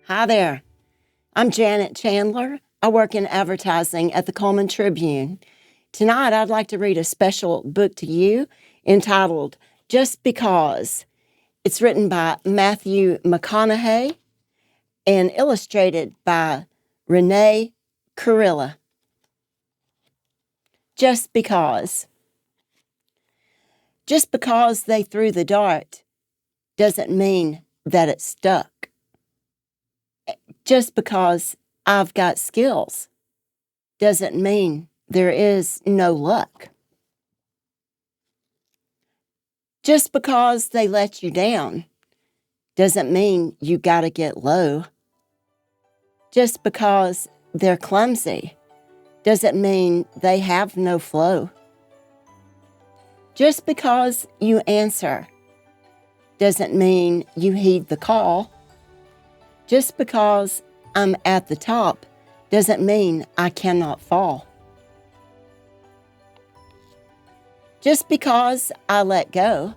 Hi there. I'm Janet Chandler. I work in advertising at the Cullman Tribune. Tonight, I'd like to read a special book to you entitled Just Because. It's written by Matthew McConaughey and illustrated by Renee Kurilla. Just because. Just because they threw the dart doesn't mean that it stuck. Just because I've got skills doesn't mean there is no luck. Just because they let you down doesn't mean you gotta get low. Just because they're clumsy doesn't mean they have no flow. Just because you answer doesn't mean you heed the call. Just because I'm at the top doesn't mean I cannot fall. Just because I let go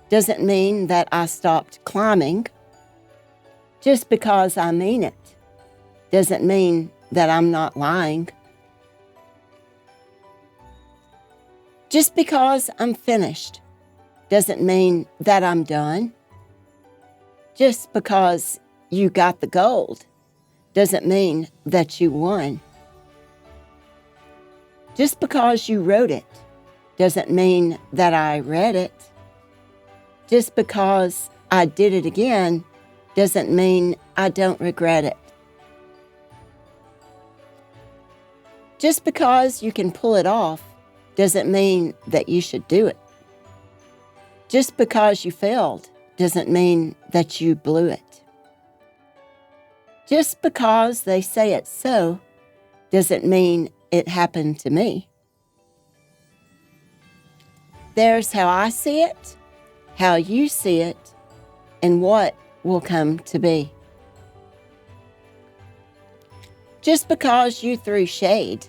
doesn't mean that I stopped climbing. Just because I mean it doesn't mean that I'm not lying. Just because I'm finished doesn't mean that I'm done. Just because you got the gold doesn't mean that you won. Just because you wrote it doesn't mean that I read it. Just because I did it again doesn't mean I don't regret it. Just because you can pull it off doesn't mean that you should do it. Just because you failed doesn't mean that you blew it. Just because they say it's so doesn't mean it happened to me. There's how I see it, how you see it, and what will come to be. Just because you threw shade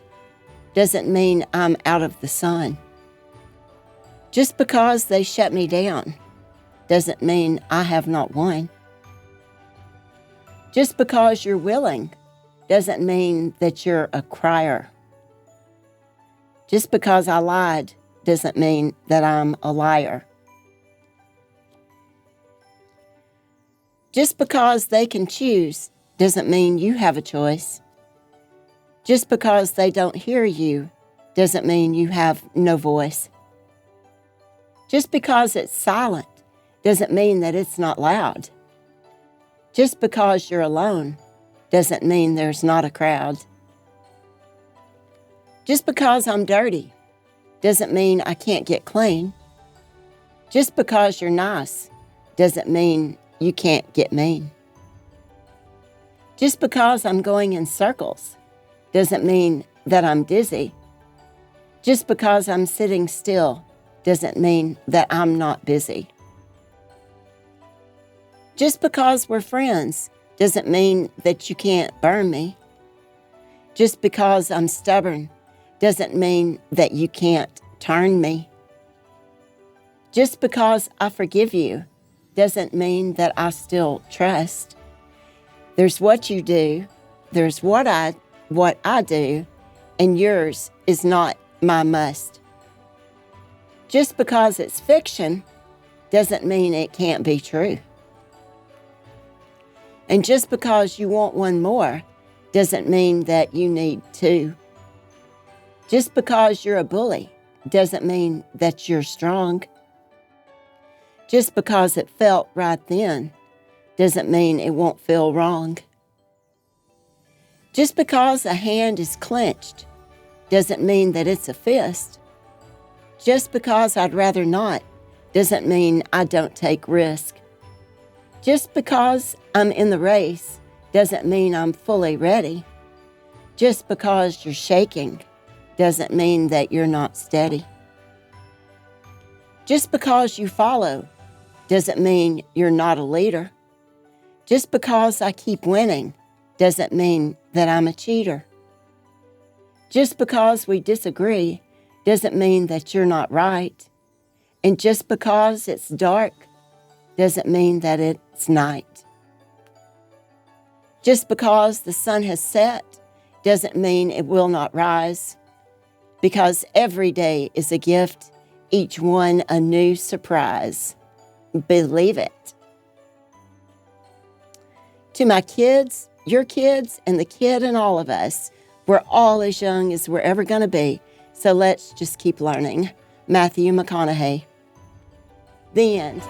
doesn't mean I'm out of the sun. Just because they shut me down doesn't mean I have not won. Just because you're willing doesn't mean that you're a crier. Just because I lied doesn't mean that I'm a liar. Just because they can choose doesn't mean you have a choice. Just because they don't hear you doesn't mean you have no voice. Just because it's silent doesn't mean that it's not loud. Just because you're alone doesn't mean there's not a crowd. Just because I'm dirty doesn't mean I can't get clean. Just because you're nice doesn't mean you can't get mean. Just because I'm going in circles doesn't mean that I'm dizzy. Just because I'm sitting still doesn't mean that I'm not busy. Just because we're friends doesn't mean that you can't burn me. Just because I'm stubborn doesn't mean that you can't turn me. Just because I forgive you doesn't mean that I still trust. There's what you do, there's what I do, and yours is not my must. Just because it's fiction doesn't mean it can't be true. And just because you want one more doesn't mean that you need two. Just because you're a bully doesn't mean that you're strong. Just because it felt right then doesn't mean it won't feel wrong. Just because a hand is clenched doesn't mean that it's a fist. Just because I'd rather not doesn't mean I don't take risk. Just because I'm in the race doesn't mean I'm fully ready. Just because you're shaking doesn't mean that you're not steady. Just because you follow doesn't mean you're not a leader. Just because I keep winning doesn't mean that I'm a cheater. Just because we disagree doesn't mean that you're not right. And just because it's dark doesn't mean that it's night. Just because the sun has set doesn't mean it will not rise, because every day is a gift, each one a new surprise. Believe it. To my kids, your kids, and the kid in all of us, we're all as young as we're ever going to be, so let's just keep learning. Matthew McConaughey. The end.